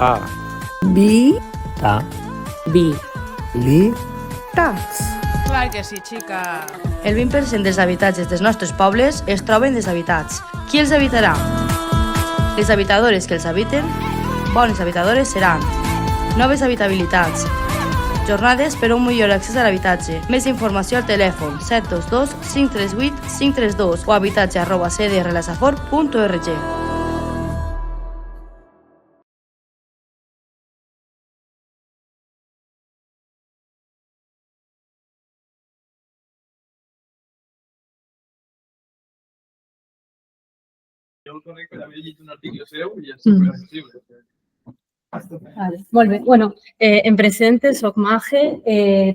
A. Vi. Ta. Vi. Li. Tats. Clar que sí, xica. El 20% dels habitatges dels nostres pobles es troben deshabitats. Qui els habitarà? Les habitadores que els habiten, bones habitadores seran. Noves habitabilitats. Jornades per a un millor accés a l'habitatge. Més informació al telèfon 722 538 532 o habitatge@cdrlasafort.org. Jo el conec per haver llegit un article seu i és superaccessible. Vale, molt bé. Bueno, em presente, soc Mage,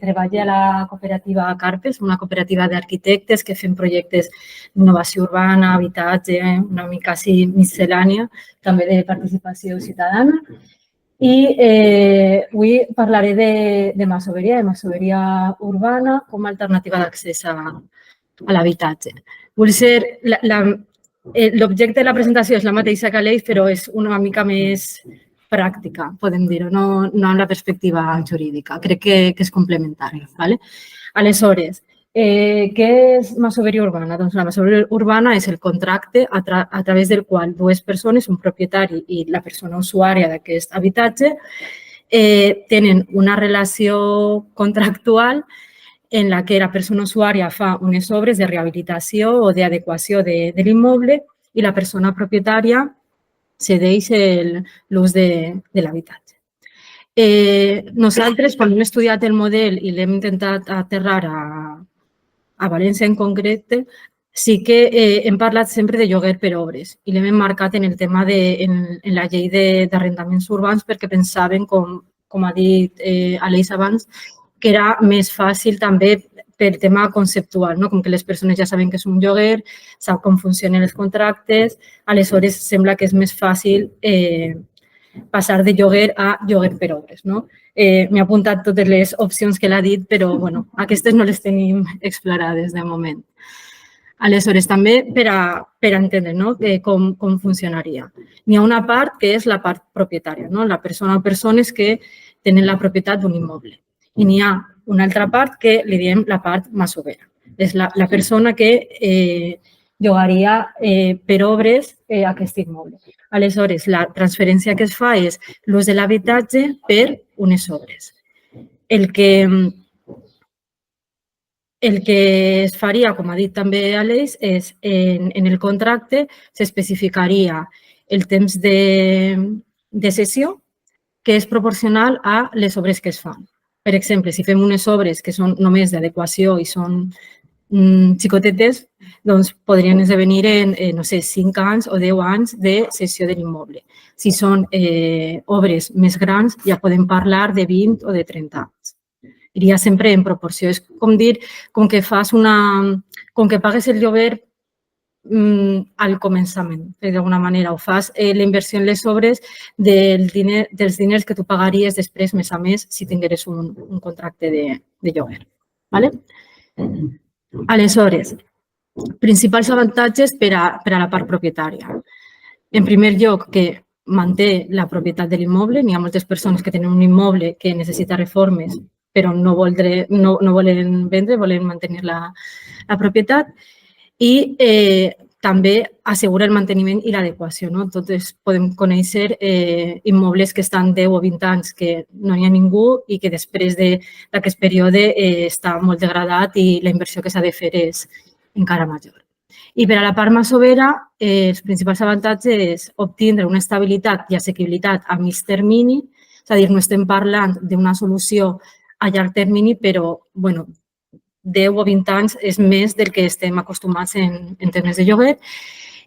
treballo a la cooperativa Carpes, una cooperativa d'arquitectes que fem projectes d'innovació urbana, habitatge, una mica així miscel·lània, també de participació ciutadana. I avui parlaré de masoveria urbana com a alternativa d'accés a l'habitatge. L'objecte de la presentació és la mateixa que l'eix, però és una mica més pràctica, podem dir-ho, no amb la perspectiva jurídica. Crec que és complementari. Aleshores, què és masoveria urbana? Doncs la masoveria urbana és el contracte a través del qual dues persones, un propietari i la persona usuària d'aquest habitatge, tenen una relació contractual en la que la persona usuària fa unes obres de rehabilitació o d'adequació de l'immoble i la persona propietària cedeix l'ús de l'habitatge. Nosaltres, quan hem estudiat el model i l'hem intentat aterrar a València en concret, sí que hem parlat sempre de lloguer per obres i l'hem emmarcat en el tema en la llei d'arrendaments urbans perquè pensaven, com ha dit Aleix abans, que era més fàcil també pel tema conceptual, com que les persones ja saben que és un lloguer, sap com funcionen els contractes, aleshores sembla que és més fàcil passar de lloguer a lloguer per obres. M'he apuntat totes les opcions que l'ha dit, però aquestes no les tenim explorades de moment. Aleshores, també per a entendre com funcionaria. N'hi ha una part que és la part propietària, la persona o persones que tenen la propietat d'un immoble. I n'hi ha una altra part que li diem la part masovera. És la persona que llogaria per obres aquest immoble. Aleshores, la transferència que es fa és l'ús de l'habitatge per unes obres. El que es faria, com ha dit també Aleix, és en el contracte s'especificaria el temps de cessió que és proporcional a les obres que es fan. Per exemple, si fem unes obres que són només d'adequació i són xicotetes, doncs podrien esdevenir en, 5 anys o 10 anys de cessió de l'immoble. Si són obres més grans, ja podem parlar de 20 o de 30 anys. Iria sempre en proporció. És com dir, com que pagues el lloguer al començament, d'alguna manera, o fas la inversió en les obres dels diners que tu pagaries després, més a més, si tingueres un contracte de lloguer. Aleshores, principals avantatges per a la part propietària. En primer lloc, que manté la propietat de l'immoble. N'hi ha moltes persones que tenen un immoble que necessita reformes, però no volen vendre, volen mantenir la propietat. I també assegura el manteniment i l'adequació. Tots podem conèixer immobles que estan 10 o 20 anys que no hi ha ningú i que després d'aquest període està molt degradat i la inversió que s'ha de fer és encara major. I per a la part masovera, els principals avantatges és obtindre una estabilitat i assequibilitat a mig termini, és a dir, no estem parlant d'una solució a llarg termini, però 10 o 20 anys és més del que estem acostumats en termes de lloguer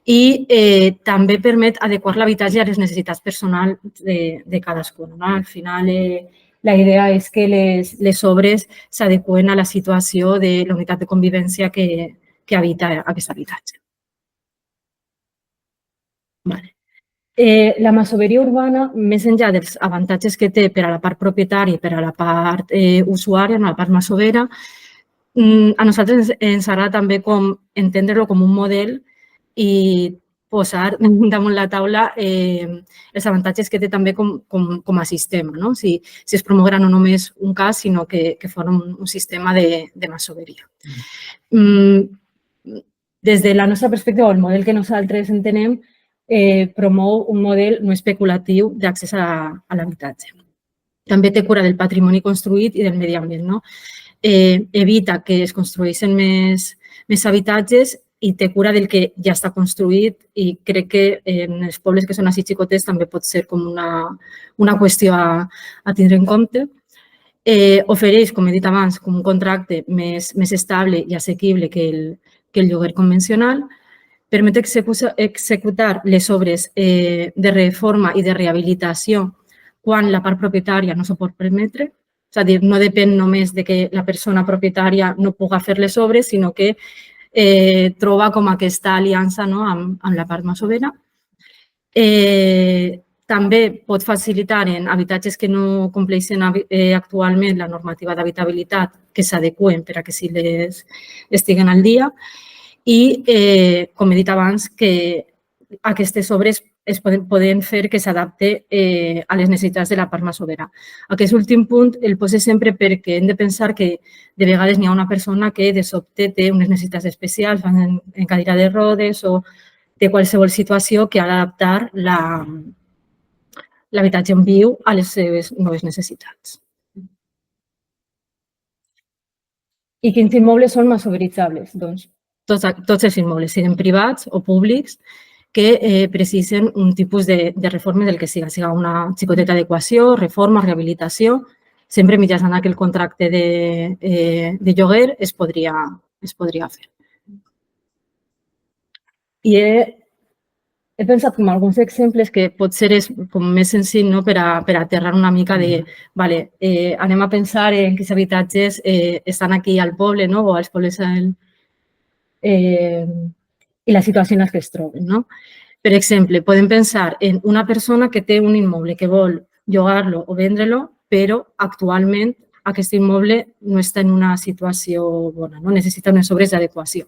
i també permet adequar l'habitatge a les necessitats personals de cadascun. Al final, la idea és que les obres s'adeqüen a la situació de la unitat de convivència que habita aquest habitatge. La masoveria urbana, més enllà dels avantatges que té per a la part propietària i per a la part usuària, la part masovera, a nosaltres ens agrada també entendre-lo com un model i posar damunt la taula els avantatges que té també com a sistema, no? Si es promourà no només un cas, sinó que fos un sistema de masoveria. Des de la nostra perspectiva, el model que nosaltres entenem promou un model no especulatiu d'accés a l'habitatge. També té cura del patrimoni construït i del medi ambient, no? Evita que es construeixin més habitatges i té cura del que ja està construït i crec que en els pobles que són així xicotets també pot ser com una qüestió a tindre en compte. Ofereix, com he dit abans, un contracte més estable i assequible que el lloguer convencional, permet executar les obres de reforma i de rehabilitació quan la part propietària no s'ho pot permetre, és a dir, no depèn només de que la persona propietària no pugui fer les obres, sinó que troba com aquesta aliança amb la part masovera. També pot facilitar en habitatges que no compleixen actualment la normativa d'habitabilitat que s'adeqüen per a que sí estiguen al dia i, com he dit abans, que aquestes obres es poden fer que s'adapte a les necessitats de la part masovera. Aquest últim punt el poso sempre perquè hem de pensar que de vegades n'hi ha una persona que de sobte té unes necessitats especials, van en cadira de rodes o té qualsevol situació que ha d'adaptar l'habitatge on viu a les seves noves necessitats. I quins immobles són masoveritzables? Doncs tots els immobles, siguin privats o públics, que precisen un tipus de reforma del que siga una xicoteta adequació, reforma, rehabilitació, sempre mitjançant aquell contracte de lloguer es podria fer. I he pensat en alguns exemples que potser és més senzill per a aterrar una mica de anem a pensar en quins habitatges estan aquí al poble o als pobles i la situació en què es troben. Per exemple, podem pensar en una persona que té un immoble que vol llogar-lo o vendre-lo, però actualment aquest immoble no està en una situació bona, necessita unes obres d'adequació.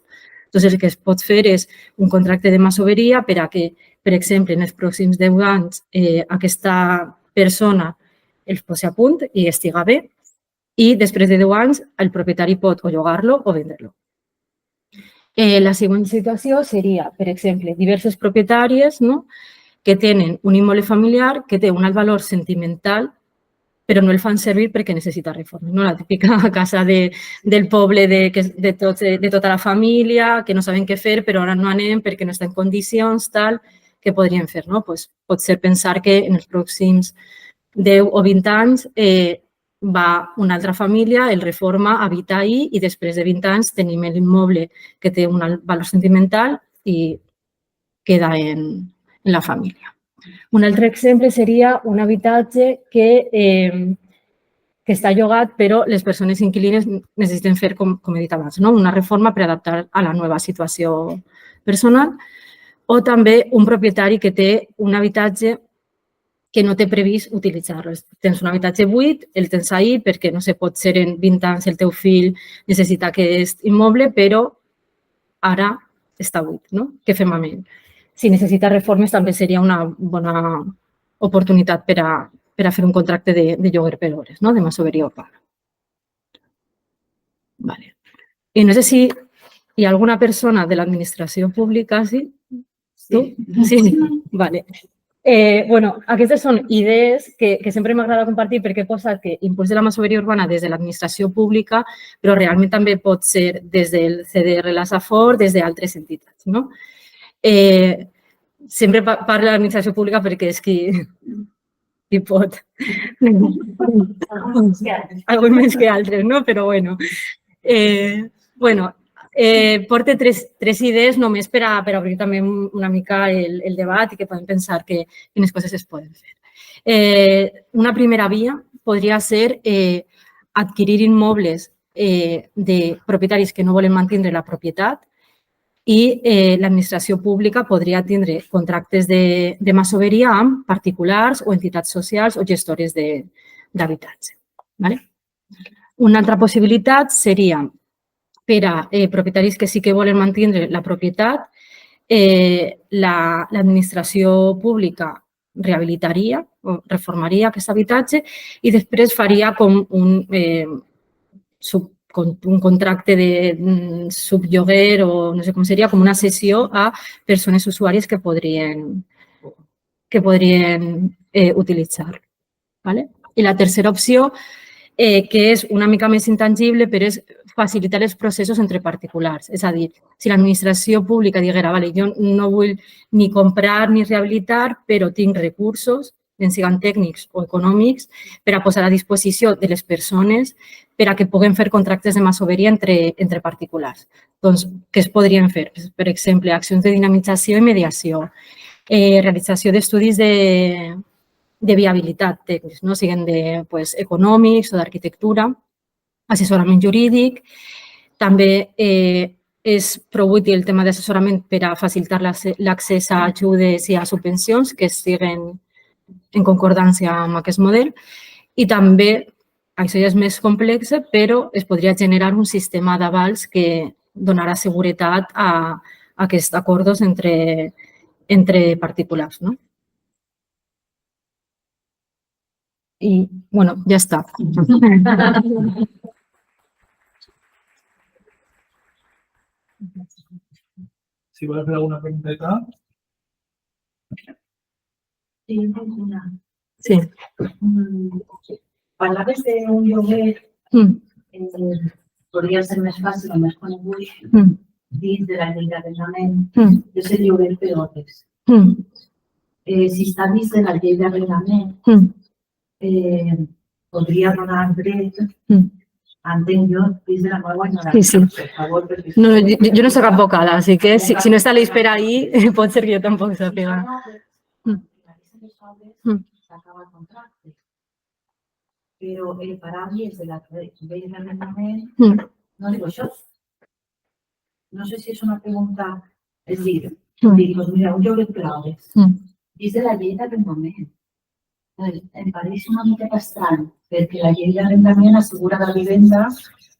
Doncs el que es pot fer és un contracte de masoveria per a que, per exemple, en els pròxims 10 anys aquesta persona els posi a punt i estiga bé i després de 10 anys el propietari pot o llogar-lo o vendre-lo. La següent situació seria, per exemple, diverses propietàries que tenen un immoble familiar que té un alt valor sentimental però no el fan servir perquè necessita reforma. La típica casa del poble de tota la família, que no saben què fer, però ara no anem perquè no està en condicions, què podrien fer? Pot ser pensar que en els pròxims 10 o 20 anys va una altra família, el reforma, habita ahí i després de 20 anys tenim l'immoble que té un alt valor sentimental i queda en la família. Un altre exemple seria un habitatge que està llogat però les persones inquilines necessiten fer, com he dit abans, una reforma per adaptar a la nova situació personal o també un propietari que té un habitatge que no té previst utilitzar-lo. Tens un habitatge buit, el tens ahí perquè no sé, pot ser en 20 anys el teu fill necessita aquest immoble, però ara està buit. Què fem amb ell? Si necessita reformes també seria una bona oportunitat per a fer un contracte de lloguer per hores, de masoveria urbana. I no sé si hi ha alguna persona de l'administració pública, sí? Tu? Sí. Vale. Aquestes són idees que sempre m'agrada compartir perquè he posat que impuls de la masoveria urbana des de l'administració pública, però realment també pot ser des del CDR, la Safor, des d'altres entitats. Sempre parlo de l'administració pública perquè és qui pot. Alguns més que altres, però bueno. Porto tres idees només per a obrir també una mica el debat i que podem pensar quines coses es poden fer. Una primera via podria ser adquirir immobles de propietaris que no volen mantenir la propietat i l'administració pública podria tindre contractes de masoveria amb particulars o entitats socials o gestores d'habitatge. Una altra possibilitat seria per a propietaris que sí que volen mantenir la propietat l'administració pública rehabilitaria o reformaria aquest habitatge i després faria com un contracte de sublloguer o no sé com seria, com una cessió a persones usuàries que podrien utilitzar. ¿Vale? I la tercera opció, que és una mica més intangible, però és facilitar els processos entre particulars. És a dir, si l'administració pública diguera, vale, jo no vull ni comprar ni rehabilitar, però tinc recursos, ben siguin tècnics o econòmics, per a posar a disposició de les persones per a que puguen fer contractes de masoveria entre particulars. Doncs, què es podrien fer? Per exemple, accions de dinamització i mediació, realització d'estudis de viabilitat tècnics, no? Siguin econòmics o d'arquitectura, assessorament jurídic. També és prou útil el tema d'assessorament per a facilitar l'accés a ajudes i a subvencions que estiguen en concordància amb aquest model. I també, això ja és més complex, però es podria generar un sistema d'avals que donarà seguretat a aquests acords entre particulars, no? I, bueno, ja està. Si vols fer alguna pregunteta. Sí. Parlaves d'un lloguer, podria ser més fàcil o més conegut dins de la llei d'arrendament, que és el lloguer per hores. Si està dins de la llei d'arrendament, podria donar dret, entenc jo, dins de la meva ignorància. Sí. Per favor, perquè... No, jo no soc advocada, així que si no està l'eix per ahí, pot ser que jo tampoc sàpiga. S'acaba el contracte. Però el paràmil de la llei d'arrendament no diu això. No sé si és una pregunta, és dir, doncs mira, un lloguer per hores, dins de la llei d'arrendament. Em pareix una mica estrany, perquè la llei d'arrendament assegura la vivenda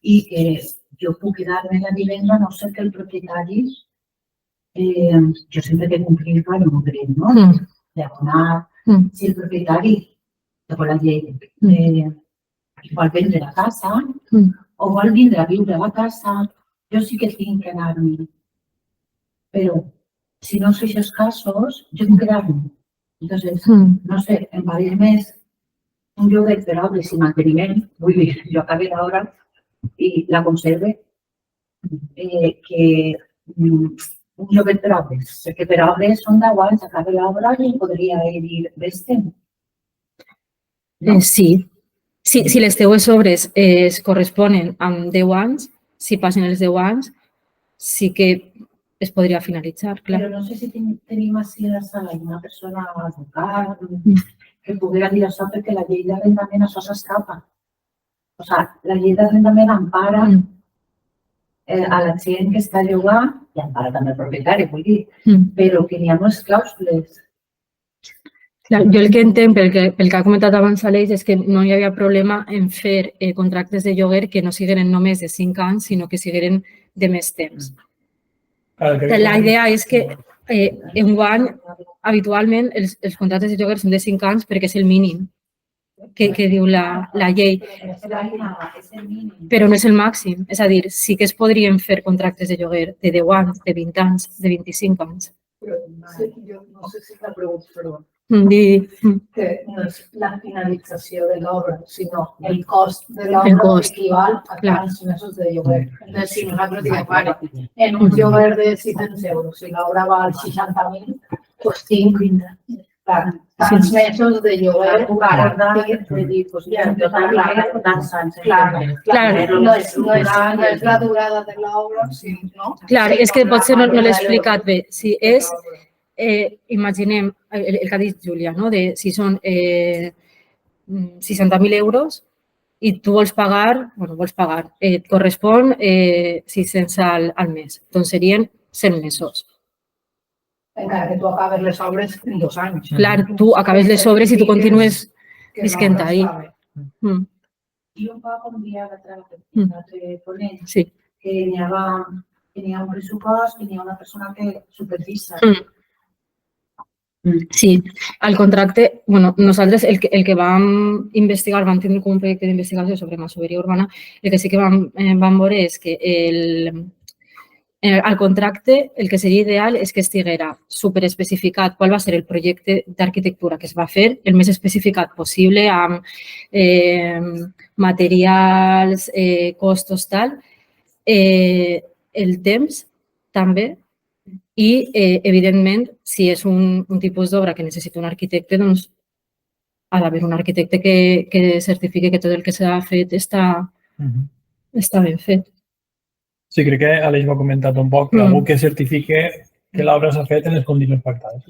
i que jo puc quedar-me en la vivenda, no sé que el propietari, jo sempre he de complir el dret, no? D'abonar, si el propietari, segons la llei, vol vendre la casa o vol vindre a viure a la casa, jo sí que tinc que anar-me. Però, si no són aquests casos, jo puc quedar-me. Entonces, no sé, em pareix més un lloguer per obres i manteniment, vull dir, jo acabé l'obra i la conserve, que un lloguer per obres, perquè per obres són 10 anys, acabé l'obra i podria dir, vés-te'n. Sí. Si les teues obres es corresponen amb 10 anys, si passen els 10 anys, sí que es podria finalitzar, clar. Però no sé si tenim així a la sala una persona advocat que poguera dir això perquè la llei d'arrendament això s'escapa. O sigui, la llei d'arrendament empara a la gent que està a llogar i empara també el propietari, vull dir, però que n'hi ha unes clàusules. Jo el que entenc, pel que ha comentat abans Aleix, és que no hi havia problema en fer contractes de lloguer que no siguin només de 5 anys, sinó que siguin de més temps. La idea és que enguany, habitualment, els contractes de lloguer són de 5 anys perquè és el mínim que diu la llei, però no és el màxim. És a dir, sí que es podrien fer contractes de lloguer de 10 anys, de 20 anys, de 25 anys. Jo no sé si la pregunta, perdó, Que no és la finalització de l'obra, sinó el cost de l'obra equival a tants mesos de lloguer. Entonces, si nosaltres diguem, vale, en un lloguer de 600 euros, si l'obra val 60.000, doncs tinc tants mesos de lloguer para dir, doncs ja hem tants anys. Clar, no és la durada de l'obra, no? Clar, és que potser no l'he explicat bé. Si és, imaginem el que ha dit Júlia, si són 60.000 euros i tu vols pagar, et correspon 600 al mes. Doncs serien 100 mesos. Encara que tu acabes les obres en 2 anys. Clar, tu acabes les obres i tu continues visquent ahí. I un cop un dia l'altre ponent, Sí. que n'hi havia que n'hi ha un pressupost, que n'hi ha una persona que supervisa. Sí, al contracte, bueno, nosaltres el que vam investigar, vam tenir com un projecte d'investigació sobre masoveria urbana, el que sí que vam veure és que al contracte el que seria ideal és que estiguera superespecificat qual va ser el projecte d'arquitectura que es va fer, el més especificat possible, amb materials, costos, tal, el temps també. I, evidentment, si és un tipus d'obra que necessita un arquitecte, doncs ha d'haver un arquitecte que certifiqui que tot el que s'ha fet està ben fet. Sí, crec que Aleix ho ha comentat un poc, que algú que certifique que l'obra s'ha fet en les condicions pactades.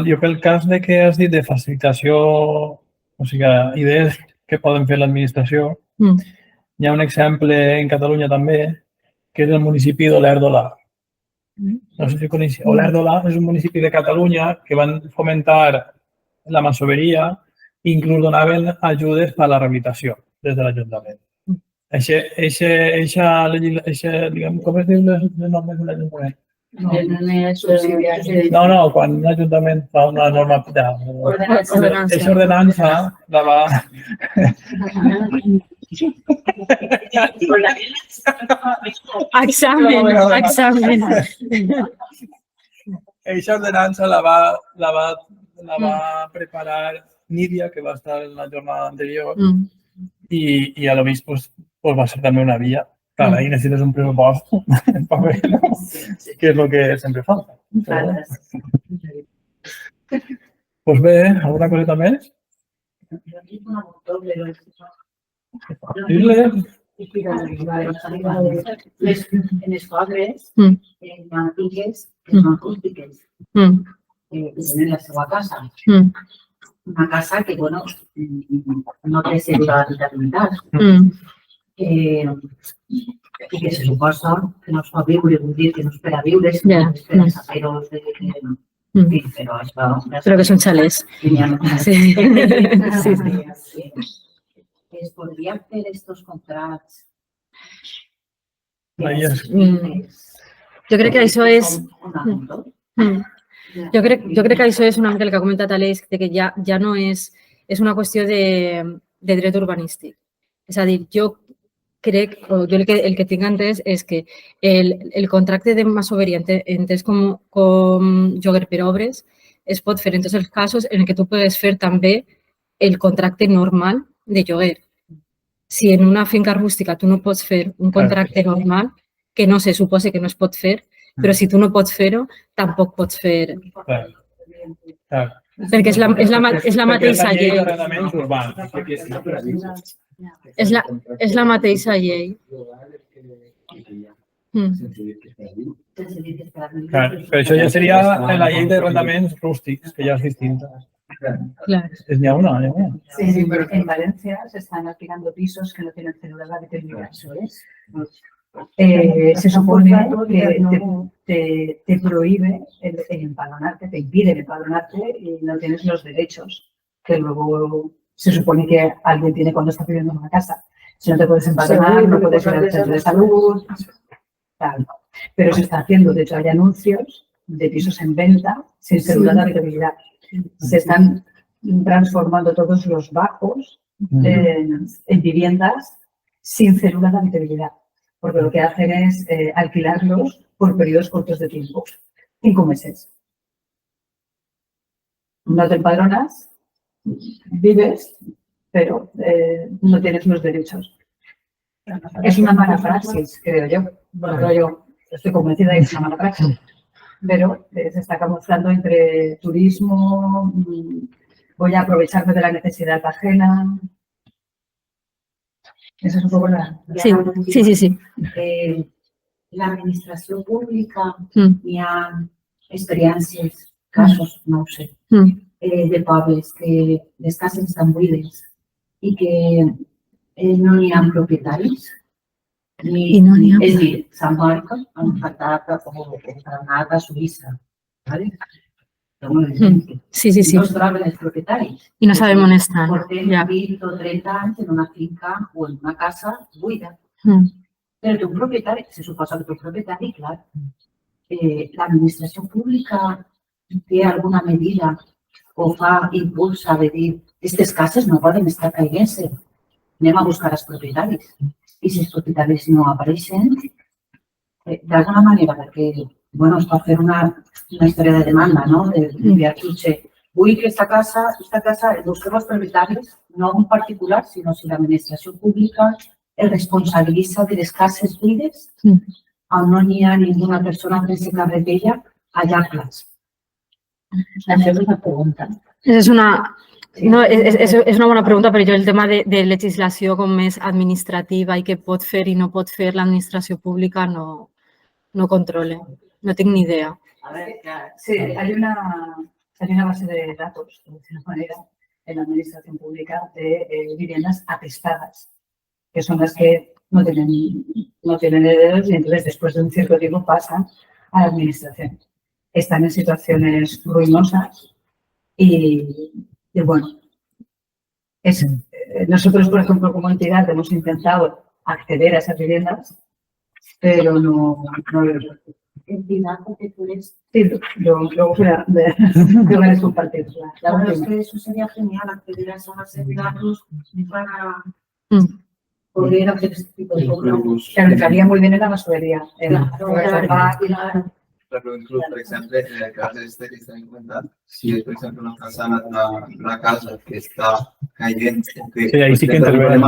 Jo pel cas de que has dit de facilitació, o sigui, idees que poden fer l'administració, hi ha un exemple en Catalunya també, que és el municipi d'Olèrdola. No sé si coneixeu. Olèrdola és un municipi de Catalunya que van fomentar la masoveria i inclús donaven ajudes per a la rehabilitació des de l'Ajuntament. Com es diu el nom de l'Ajuntament? No, quan un Ajuntament fa una norma... Aquesta ordenança la va... Examen. Eixa ordenança la va preparar Nídia, que va estar en la jornada anterior, i a l'Obís va ser també una via. Clar, ahí necessites un pressupost, que és el que sempre falta. Doncs bé, alguna coseta més? En les obres antigues, que són rústiques, que tenen la seva casa. Una casa que, bueno, no té segura habitabilitat. I que se suposa que no es pot viure, vull dir que no es per a viure, sinó que es per a saber-ho. Però que són xalets. Sí. Es podria fer estos contrats? Jo crec que això és... Jo crec que això és una mica el que ha comentat Aleix, que ja no és una qüestió de dret urbanístic. És a dir, jo crec, o jo el que tinc entès és que el contracte de masoveria entès com lloguer per obres es pot fer en tots els casos en què tu pugues fer també el contracte normal de lloguer. Si en una finca rústica tu no pots fer un contracte normal, que no se suposa que no es pot fer, però si tu no pots fer-ho, tampoc pots fer... Perquè és la mateixa llei. És la mateixa llei. Però això ja seria la llei d'arrendaments rústics, que ja és distinta. N'hi ha una. Sí, pero en Valencia se están alquilando pisos que no tienen cédula de habitabilidad. Se supone que te prohíbe el empadronarte, te impide empadronarte y no tienes los derechos que luego se supone que alguien tiene cuando está pidiendo una casa. Si no te puedes empadronar, no puedes ir al centro de salud, tal. Pero se está haciendo, de hecho hay anuncios de pisos en venta sin cédula de habitabilidad. Se están transformando todos los bajos en viviendas sin cédula de habitabilidad, porque lo que hacen es alquilarlos por periodos cortos de tiempo, 5 meses. No te empadronas, vives, pero no tienes los derechos. Es una mala praxis, creo yo. Bueno, yo estoy convencida de que es una mala praxis, pero se está camuflando entre turismo, voy a aprovecharme de la necesidad ajena. Esa es un poco la... Sí. La administració pública hi ha experiències, casos, no ho sé, de pobles que les cases estan buides i que no n'hi ha propietaris. És a dir, Sant Marc, han faltat o Granada, Suïssa. Sí. No es troben els propietaris. I no sabem on estan. Portem 20 o 30 anys en una finca o en una casa buida. Però té un propietari, se suposa que té un propietari, clar. L'administració pública té alguna medida o impulsa de dir aquestes cases no poden estar caient-se, anem a buscar els propietaris. I si els propietaris no apareixen, d'alguna manera, perquè es pot fer una història de demanda, no? De enviar jutge. Vull que aquesta casa, busquem els propietaris, no un particular, sinó si l'administració pública es responsabilitza de les cases buides on no hi ha ninguna persona que se càrrec d'ella allà-les. Això és una pregunta. És una bona pregunta, però jo el tema de legislació com més administrativa i què pot fer i no pot fer l'administració pública no controle. No tinc ni idea. A ver, sí, hay una base de datos, de alguna manera, en la administración pública de viviendas atestadas, que son las que no tienen herederos y entonces después de un cierto tiempo pasan a la administración. Están en situaciones ruinosas y bueno, nosotros, por ejemplo, como entidad hemos intentado acceder a esas viviendas, pero no lo Entidad, porque tú eres... Sí, luego voy a compartir. La verdad es que eso sería genial, acceder a esa base de datos para poder hacer este tipo de cosas. Que entraría muy bien en la masovería. Però inclús, per exemple, en el cas este que estem comentant, si és, per exemple, una casa que està caient... Sí, ahí sí que intervenen.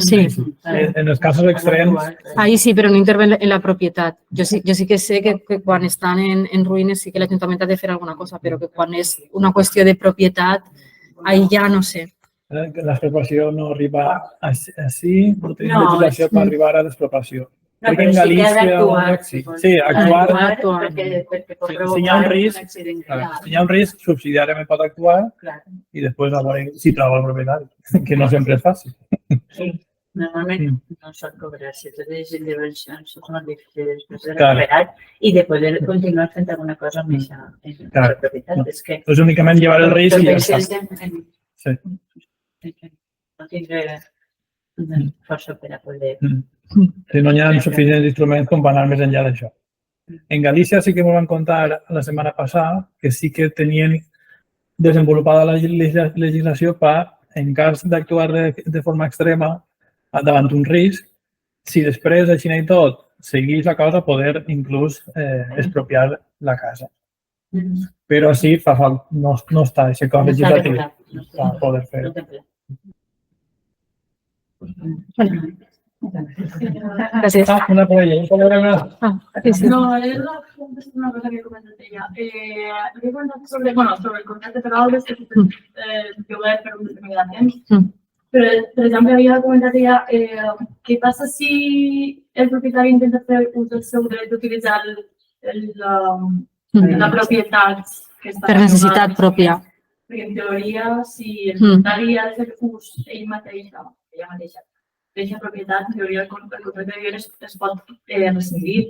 Sí. En els casos extrems... Ahí sí, però no intervé en la propietat. Jo sí que sé que quan estan en ruïnes sí que l'Ajuntament ha de fer alguna cosa, però que quan és una qüestió de propietat, ahí ja no sé. L'expropiació no arriba així, no tenim legislació per arribar a l'expropiació. Perquè en Galícia... Sí, actuar... Si hi ha un risc, subsidiàriament pot actuar i després a veure si troba el propietari, que no sempre és fàcil. Sí, normalment no són cobrats, totes les intervencions són molt difícils després de recuperar i de poder continuar fent alguna cosa amb aquesta propietat. És únicament llevar el risc i ja està. Sí. No tindré força per a poder... Si no hi ha suficients instruments com per anar més enllà d'això. En Galícia sí que m'ho van contar la setmana passada que sí que tenien desenvolupada la legislació per, en cas d'actuar de forma extrema davant un risc, si després, així i tot, seguís la cosa, poder inclús expropiar la casa. Però sí, no està aquest cos legislatiu per poder fer. Gràcies. Una per ella. No, és una cosa que he comentat ella. He comentat sobre el contracte per obres que és lloguer per un determinat temps. Però, per exemple, havia comentat ella què passa si el propietari intenta fer ús del seu dret d'utilitzar la propietat que està per necessitat pròpia. Perquè, en teoria, si el propietari ha de fer ús ell mateixa, d'aquesta propietat, en teoria, el contracte de lloguer es pot rescindir.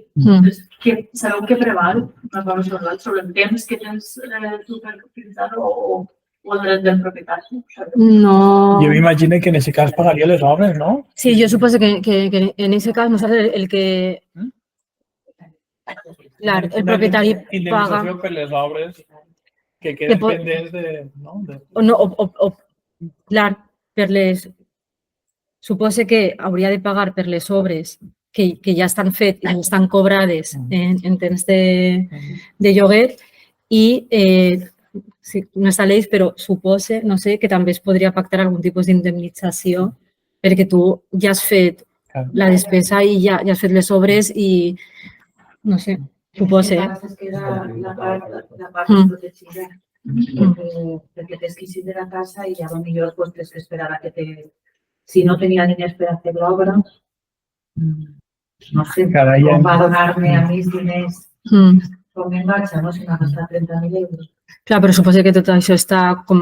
Sabeu què preval sobre el temps que tens tu per utilitzar-lo o el dret del propietari? No. Jo m'imagino que en aquest cas pagaria les obres, no? Sí, jo suposo que en aquest cas nosaltres el que... Clar, el propietari paga... Indemnització per les obres que queden pendents de... Clar, per les... Suposo que hauria de pagar per les obres que ja estan fetes i estan cobrades en temps de lloguer i no està llei, però suposo, no sé, que també es podria pactar algun tipus d'indemnització perquè tu ja has fet la despesa i ja has fet les obres i, no sé, suposo. Es queda la part protegida perquè t'has quissit de la casa i ja potser tens que esperar a que si no tenia diners per fer l'obra, no sé, com va donar-me a mi diners com enganxa, no? Si m'ha gastat 30.000 euros. Clar, però suposo que tot això està com...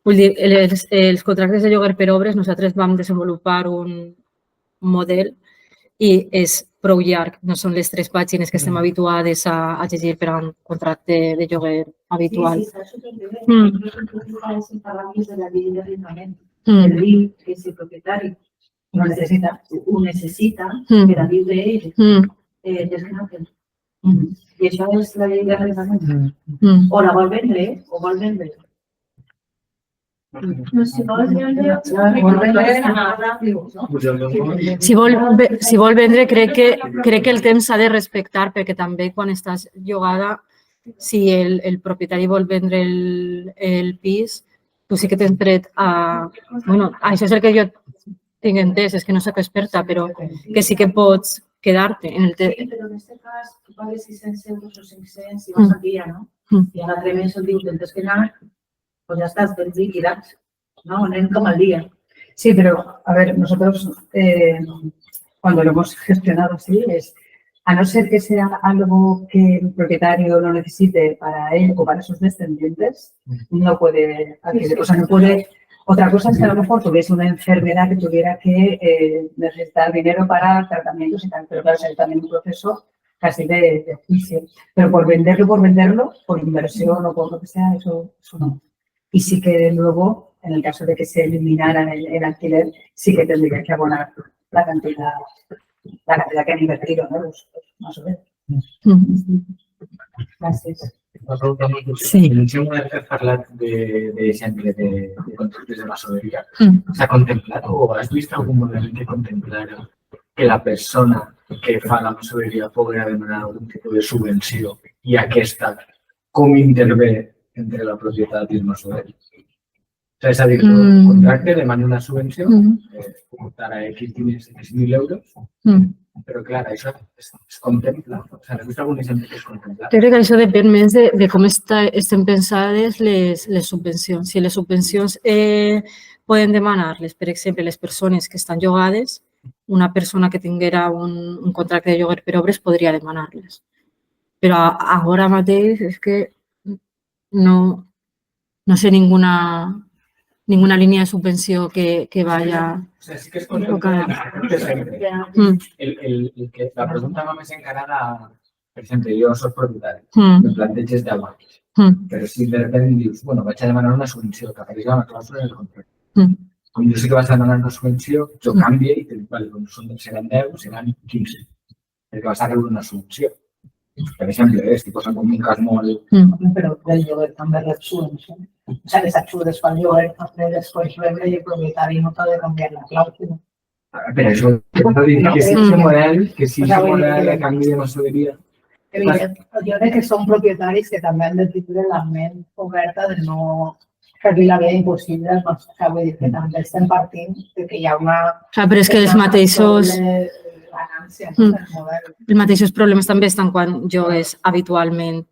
Vull dir, els contractes de lloguer per obres, nosaltres vam desenvolupar un model i és prou llarg, no són les 3 pàgines que estem habituades a llegir per a un contracte de lloguer habitual. Sí, està superbé. És de la llei d'arrendament. El RIC, que és el propietari, Lo necessita. Ho necessita Mm. per a viure ell. És que no té. I això és la llei de l'arrendament. O la vol vendre o vol vendre. No, si vols vendre, Vol vendre, nada. Si vol vendre, crec que el temps s'ha de respectar, perquè també quan estàs llogada, si el propietari vol vendre el pis, tu sí que tens dret a... Bueno, això és el que jo tinc entès, és que no soc experta, però que sí que pots quedar-te en el temps. Sí, però en aquest cas tu pagues 600 euros o 500 i vas al dia, no? I a l'altre mes el diu, tens que anar, pues ya estás, tens liquidats, ¿no? Anem com al día. Sí, pero, a ver, nosotros cuando lo hemos gestionado así es, a no ser que sea algo que el propietario no necesite para él o para sus descendientes, no puede adquirir, o sea, no puede. Otra cosa es que a lo mejor tuviese una enfermedad que tuviera que necesitar dinero para tratamientos y tal, pero claro, es también un proceso casi de juicio. Pero por venderlo, por inversión o por lo que sea, eso no. Y sí que luego, en el caso de que se eliminara el alquiler, sí que tendría que abonar la cantidad que han invertido, ¿no? Más o menos. Gràcies. Sí. En el seu moment has parlat d'exemple de contractes de maçoneria. S'ha contemplat o has vist algun model que contemplara que la persona que fa la maçoneria poguera demanar algun tipus de subvenció i aquesta com intervé entre la propietat i el maçoner? És a dir, el contracte demana una subvenció, portar a X diners, X.000 euros, però clar, això es contempla. Has vist algun exemple que es contempla? Jo crec que això depèn més de com estem pensades les subvencions. Si les subvencions poden demanar-les, per exemple, les persones que estan llogades, una persona que tinguera un contracte de lloguer per obres podria demanar-les. Però ara mateix és que no sé ninguna línia de subvenció que vaya... O sigui, sí que es contempla sempre. La pregunta va més encarada, per exemple, jo soc propietari, me planteges 10 anys, però si de repente dius, bueno, vaig a demanar una subvenció, que apareix una clàusula en el contracte. Com jo sé que vas a demanar una subvenció, jo canvio i dic, vale, seran 10, seran 15, perquè vas a rebre una subvenció. Per exemple, estic posant com un cas molt... Però del lloguer també rep subvenció. O sigui, les ajudes pel lloguer també després rebre i el propietari no t'ha de canviar la clàusula. Per això, que sí que model de canvi de maçoneria. Jo crec que són propietaris que també han de tindre la ment oberta de no fer-li la vida impossible. Vull dir que també estem partint que hi ha una... Però és que els mateixos problemes també estan quan jogues habitualment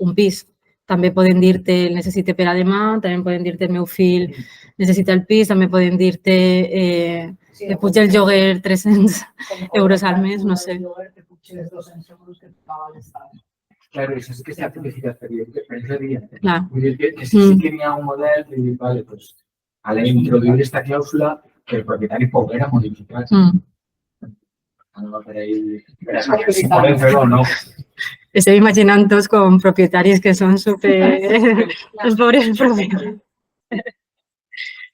un pis. També poden dir-te el necessite per a demà, també poden dir-te el meu fill necessita el pis, també poden dir-te que puja el lloguer 300 euros al mes, no sé. Claro, això sí que s'ha tipificat per això diria. Vull dir que sí que n'hi ha un model de dir, vale, pues, a l'introduir aquesta clàusula que el propietari poguera modificar. Si poden fer-ho o no. Estem imaginant tots com propietaris que són super... els pobres propietaris.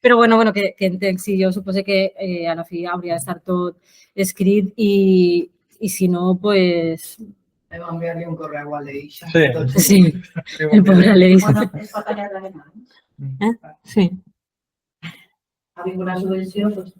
Però bueno, que entenc, sí, jo suposo que a la fi hauria d'estar tot escrit i si no, pues... Hem enviat-li un correu a l'Eixa. Sí, el pobre l'Eixa. Bueno, es va tallar la demanda. Sí. Ha vingut una subvenció, doncs...